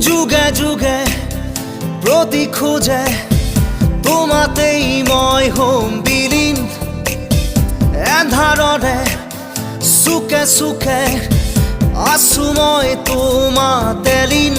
যুগে যুগে প্ৰতি খোজে তোমাতেই মই হ'ম বিলীন এন্ধাৰৰে চুকে চুকে আছো মই তোমাতে লীন